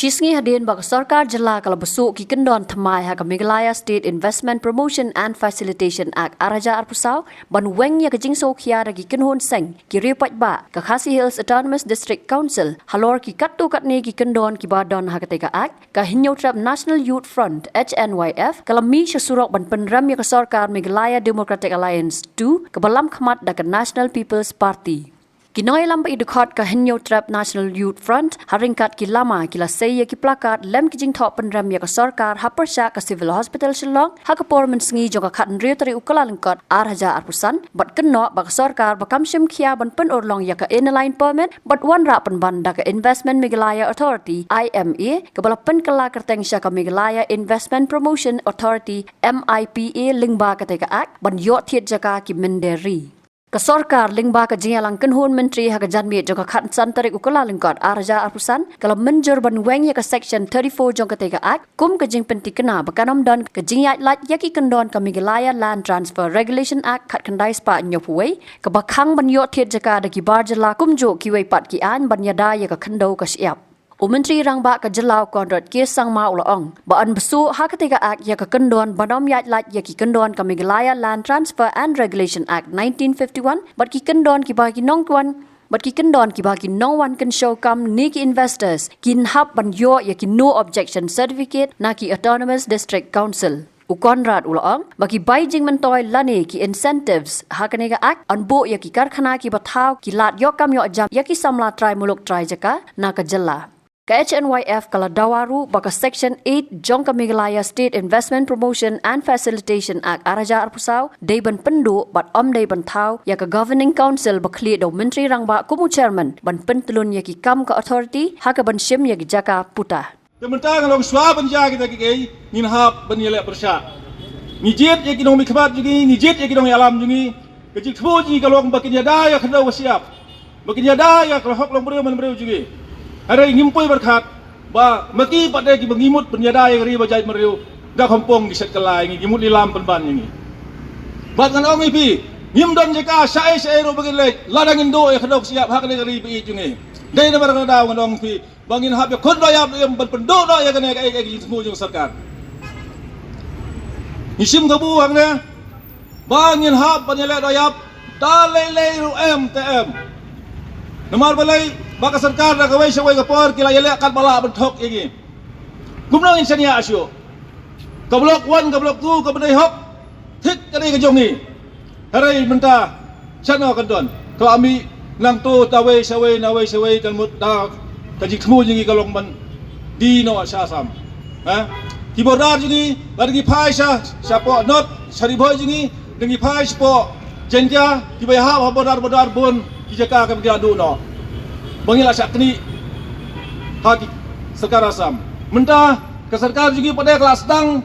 Kisngi hadin bak sarkar jela kalau besuk ki kendon thamai ha Meghalaya State Investment Promotion and Facilitation Act araja arpusau ban weng ya kejing so khia ragi kenhon seng ki repat ba ka Khasi Hills Autonomous District Council halor ki kattu katne ki kendon ki badon ha katega act ka hinyo trap National Youth Front HNYF kalami surok ban penram ya ka sarkar Meghalaya Democratic Alliance 2 ke balam khmat da ka National People's Party. Kinoy lampa idukhat ka hinyo trap National Youth Front haringkat ki lama kila saya ki plakat lem ki jing thok penram ya ka sarkar hapersha ka Civil Hospital Shillong ha ka performance ngi jong ka khat ri tari ukala lengkot arhaja arpusan bat kenno ba ka sarkar ba kamshim khia ban pen orlong ya ka inline permit bat wan ra pen ban da ka Investment Meghalaya Authority IMA ka bala pen kala kerteng sha ka Meghalaya Investment Promotion Authority MIPA lingba ka te ka ak ban yo thiet jaka ki menderi ka sarkar lingba ka jingalang kenhun menteri ha ka janmi jong ka khat san tarik ukala lengkot arja arpusan kala menjur ban weng ya ka section 34 jong ka te ka ak kum ka jing penti kena bakanom don ka jing lat yaki kendon ka Meghalaya Land Transfer Regulation Act khat kandai spa nyopuwei ka bakhang ban yo thiet jaka da ki barjala kumjo ki wei pat ki an ban yada ya ka khando ka siap Menteri Rangba ka Jelau Konrad Kesang Mau Laong ba an besu ha ketika ak ya ka kendon banom yat lat ya ki kendon ka Meghalaya Land Transfer and Regulation Act 1951 bat ki kendon ki bagi nongkwan bat ki kendon ki bagi no one can show kam ni ki investors kin hab ban yo ya ki no objection certificate na ki Autonomous District Council Konrad Ulaong bagi Beijing mentoy lani ki incentives hakanega ak anbo ya ki karkhana ki bathau ki lat yo kam yo jam ya ki samla try muluk try jaka na ka jella ka HNYF kala dawaru baka section 8 jong ka Meghalaya State Investment Promotion and Facilitation Act araja arpusau deiban pendu bat deiban thau ya ka Governing Council bakli do Menteri Rangba kumu chairman ban pentelun ya ki kam ka authority ha ka ban shim ya ki jaka puta Pemerintah kalau swab penjaga kita kiki ngin hab banyelek bersyak ngijit ya ki dong mikbat juga ngijit ya ki dong alam juga kecik thbu ji kalau bakin ya daya kena wasiap bakin ya daya kalau hok long beriu juga ada ngimpoi berkat ba maki pada ki bangimut penyadai ri bajai meriu da kampung di set kelai ngi ngimut di lam penban ngi bat kan ong ipi ngim don jeka sai ro bagin lek ladang indo e khodok siap hak ne ri bi jungi dei na bar da kan ong pi bangin hab ya khon bayap em penduk do ya kene ka ki semua jung sarkar nisim gabu hang ne bangin hab penyelek doyap dalai ru MTM nomor balai baka sarkar na kawai siya ka por kila yale kat bala bentok igi gumnong insania asyo ka blok 1 ka blok 2 ka benai hop thik kani ka jongi harai menta chano kan don to ami nang tu tawai sawai kan mut da ka jik thmu jingi ka long ban di no sha sam ha ki bodar jingi bargi phai sha po not sari boy jingi dengi phai po jenja ki bai ha bodar bon ki jaka ka dia du no Bangilah syak ni haki sarkar Assam. Mentah ke sarkar juga pada kelas tang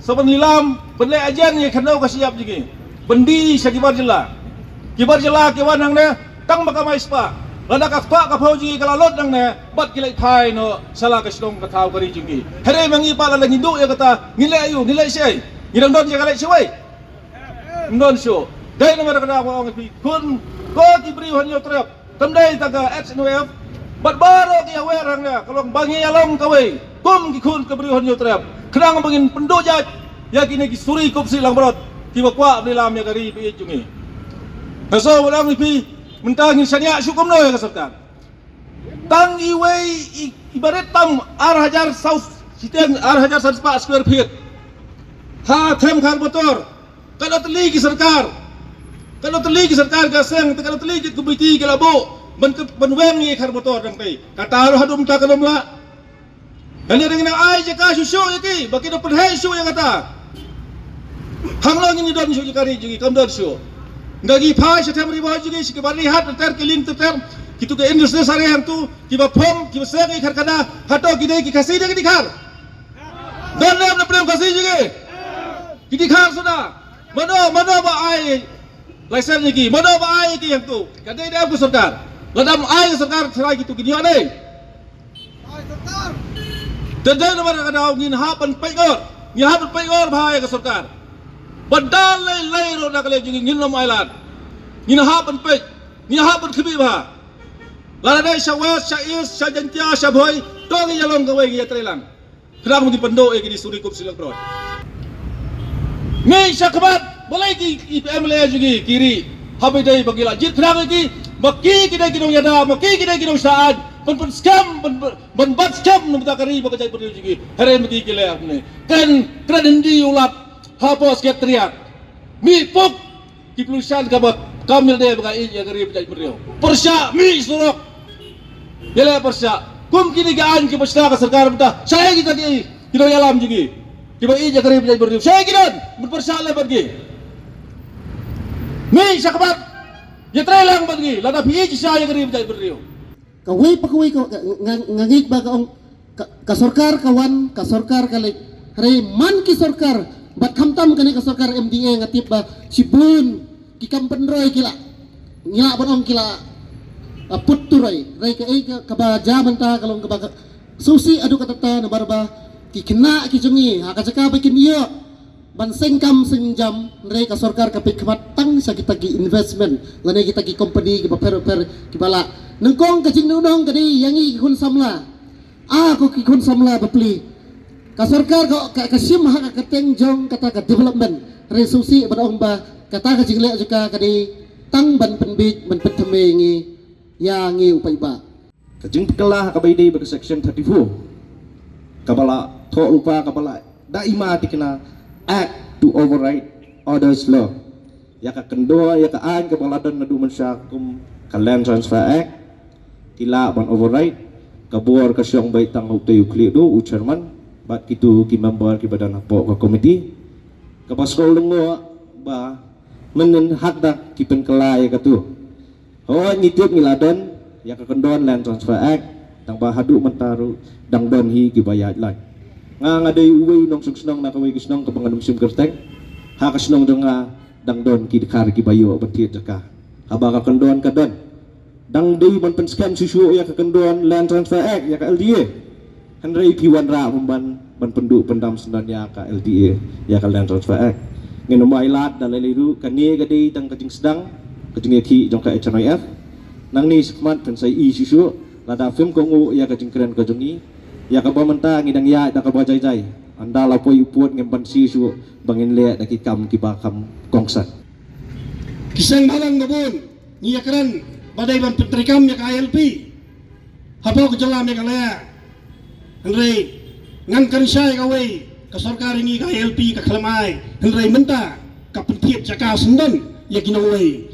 saban lilam benle ajan ye khenau ka siap juga. Bendi sakibar jela. Kibar jela kiwan nang ne tang baka mai spa. Lada ka fa ka phau ji kala lot nang ne bat kilai thai no sala ka sidong ka thau kari juga. Here mangi pa la hindu ya kata ngile ayu ngile sei. Ngidang don je kalai siwai. Ndon syo. Dai na mara ka ko ong pi kun ko ki bri han yo trap. Tamday taga HNYF bat baro ki awerang na kalong bangi along kawai kum ki kun kebrihan yo trap kenang bangin pendojat ya kini ki suri kopsi lang brot ki bakwa nilam ya kari pi jungi naso walang pi mentang insania syukum no ya ka sarkar tang iwei ibarat tam arhajar south siteng arhajar sarspa square feet ha them khar motor kada teli ki sarkar kalau terligi sarkar gaseng, kalau terligi kubiti kelabo, benweng ni khar motor dang kai. Kata ro hadum ta kalom la. Hanya dengan ai je ka susu ye ki, baki do perhai su ya kata. Hang lo ni don su je kari ji kam don su. Ngagi phai se them ri bo ji ki bari hat ter kilin ter kitu ke industri sare ham tu ki ba phom ki ba se ki khar kana hato ki dei ki khasi de ki khar. Don nem na prem khasi ji ki khar sudah. Mano ba ai Laisen lagi, mana apa ai ki yang tu? Kadai dia aku sarkar. Ladam ai sarkar serai gitu gini ane. Ai sarkar. Tendai nama kada ngin hapan pengor bahaya ke sarkar. Badal lai ro nak le ngin nom ailan. Ngin hapan peng, ngin hapan khibi bah. Ladai syawat syais syajantia syaboy dong jalong kawai ya trelang. Kerang mesti pendok ya di suri kup silak bro. Ni syakabat boleh ki IPM le juga kiri. Habai dai bagi lajir kerang lagi. Maki kita kinong yada, maki kita kinong saan. Ben scam, ben bat scam nak kari bagi jai berdiri juga. Hari mesti kile apne. Kan kredendi ulap hapos ketriak. Mi pok ki pelusan kabat kamil dai bagi ya kari bagi berdiri. Persya mi surok. Bila persya. Kum kini gaan ki pesta ka sarkar benda. Saya kita ki kinong yalam juga. Ki bagi ya kari bagi berdiri. Saya kinon ben persya le bagi. Mi syakabat ya trelang bagi. Lada pi saya kari bagi berdiri. Kawai pakawai ngangik ba kaong kasorkar kawan kasorkar kalik hari man ki sorkar bat hamtam kani kasorkar MDA ngatip ba sibun ki kampenroy kila nya bonong kila putturoy rai ka ai ka ba jaman ta kalong ka ba susi adu katata na barba ki kena ki jungi ha ka saka ba kin iyo ban sengkam sengjam rai ka sorkar ka pikmatang sa kita ki investment ngane kita ki company ki ba per ki bala nengkong kajing nunong kadi yangi kikun samla aku kikun samla bepli kasorkar ka sim ha ka keteng jong kata ka development resusi badong ba kata kajing le juga kadi tang ban penbit ban petemengi yangi upai ba kajing pekelah ka baidi ba section 34 kabala tho lupa kabala daima dikena act to override others law ya ka kendo ya ka an kabala dan nadu mensyakum ka land transfer act kila ban override kabur ka syong bai tang hau tayu kli do u chairman bat kitu ki member ki badan apo ka komiti ka paskol lengo ba menen hak dak ki pen kelai ka tu ho ngitip ngiladon ya ka kendon land transfer act tang ba hadu mentaru dang don hi ki bayat lai nga ngadai uwi nong suksnong na kawai kisnong ka panganum sim kerteng ha kasnong denga dang don ki dikar ki bayo betit jaka haba ka kendon ka don dang day man penskam susu ya kekenduan land transfer act ya ke LDA Henry P1 ra memban ban penduk pendam sendan ya ke LDA ya ke land transfer act ngeno mai lat dan leliru kani gadi tang kajing sedang kajing ki jong ka HNIF nang ni sekmat dan sai I susu lada film kongu ya kajing keren kajongi ya ka pamenta ngidang ya da ka bajai jai anda lapoi uput ngemban sisu bangin le da ki kam ki bakam kongsan kisang malang nabun ni keren badai ban petrikam ya ka ILP hapo ko jala me kalaya Henry ngan kan syai kawai ka sarkar ini ka ILP ka khalamai Henry menta ka pentiep jaka sendan ya kinawai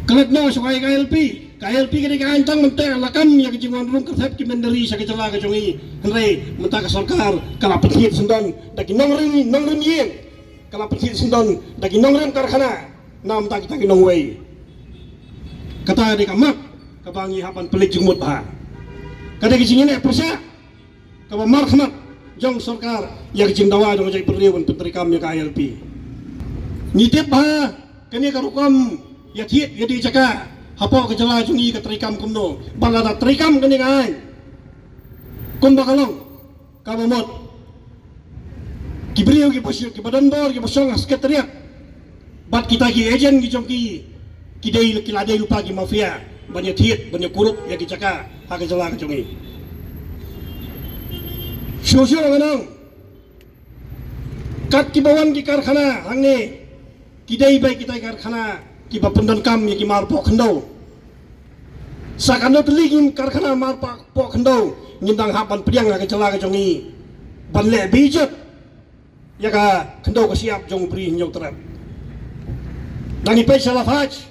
kalat no so ka ILP kini ka antang menta lakam ya kijingon rung ka thep ki mendari sa ka jala ka jongi Henry menta ka sarkar kala pentiep sendan da kinong rin yen kala pentiep sendan da kinong rin karkhana nam ta kita kinawai kata di kamak kabangi hapan pelik jumut bah kada kicing ini persa kaba marhamat jong sarkar ya kicing dawa jong jai perriwan petrikam ya ka ILP nitip bah kani karukam ya thiet ya di jaka hapo ka jala jungi ka trikam kumno balada trikam kani kai kun bakalong kabamot kibriyo ki pasir ki badan bor ki basong sekretariat bat kita ki agent ki jong kidai kiladai lupa ki mafia banyak thiet banyak kurup ya ki jaka ha ka jala ka jungi sosio manang kat ki bawan ki karkhana hangne kidai bai kita karkhana ki bapendon kam ya ki marpo khendo sakando teligim karkhana marpo khendo ngindang hapan priang ka jala ka jungi banle bijat ya ka khendo ka siap jong pri nyau terap dangi pe salafaj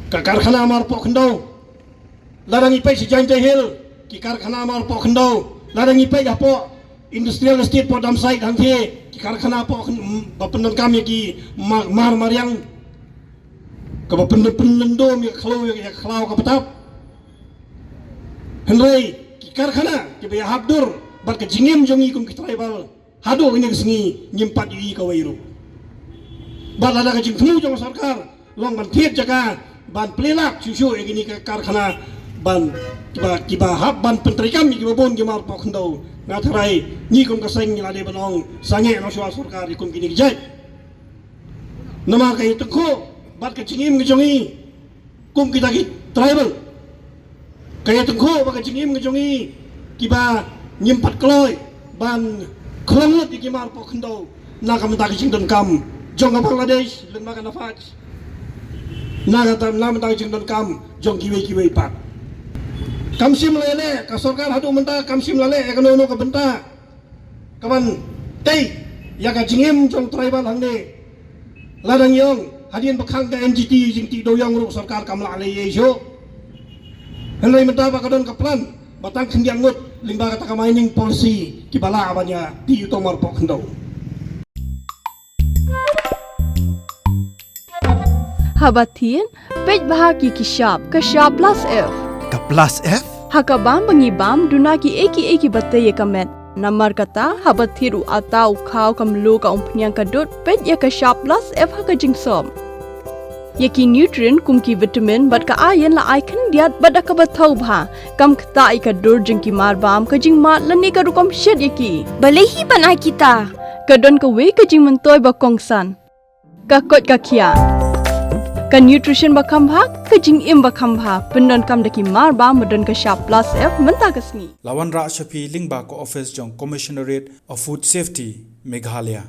ka karkhana marpo khendo larangi pe si jante hil ki karkhana marpo khendo larangi pe hapo industrial estate po dam site hanghe ki karkhana po bapendon kami ki mar mariang ka bapendon dom ya khlau ka patap Henry ki karkhana ki be habdur bar ka jingim jongi kum ki tribal hado ini kesengi nyimpat yi ka wairu balada ka jingmu jong sarkar long ban thiet jaka ban pelilak susu ini ke karkhana ban kiba hab ban pentrikam kiba bon kimar pokndo ngatarai ni kum kaseng ngilade banong sange no swa sarkar ikum kini jai nama kai teko bat ka cingim ngejongi kum kita ki tribal kaya tengko baka jingim ngejongi kiba nyimpat kloy ban klongot di kimar po kendo na kamenta kijing don kam jong ka Bangladesh len makan nafaj na kamenta kijing don kam jong kiwe pat kamsim lele ka sarkar hadu menta kamsim lele ekonomi ka benta kaman tei ya ka jingim jong tribal hangde ladang yong hadian bakang ka NGT jing ti doyang ru sarkar kamla le yejo henry menta ba kadon kaplan batang kendiangut limba kata mining policy kibala abanya ti utomar po kendo Habatin pej bahagi kishap plus F Ka plus F? hakabam bangibam dunaki eki batay kamet namar kata habathiru atau khaw kamlu ka umpnyang kadut pej ya kishap plus F hakajing som yaki nutrient kumki vitamin bat ka ayan la icon diat bada ka bathau bha kam kta i ka dur jing ki mar bam ka jing ma lani ka rukom shed yaki balehi banai kita kadon ka we ka jing mentoy ba kongsan ka kot ka khia ka nutrition ba kham bha ka jing im ba kham bha pendon kam daki mar ba modon ka sharp plus F menta kasni Lawan Ra Shafi Lingba ko office jong Commissionerate of Food Safety Meghalaya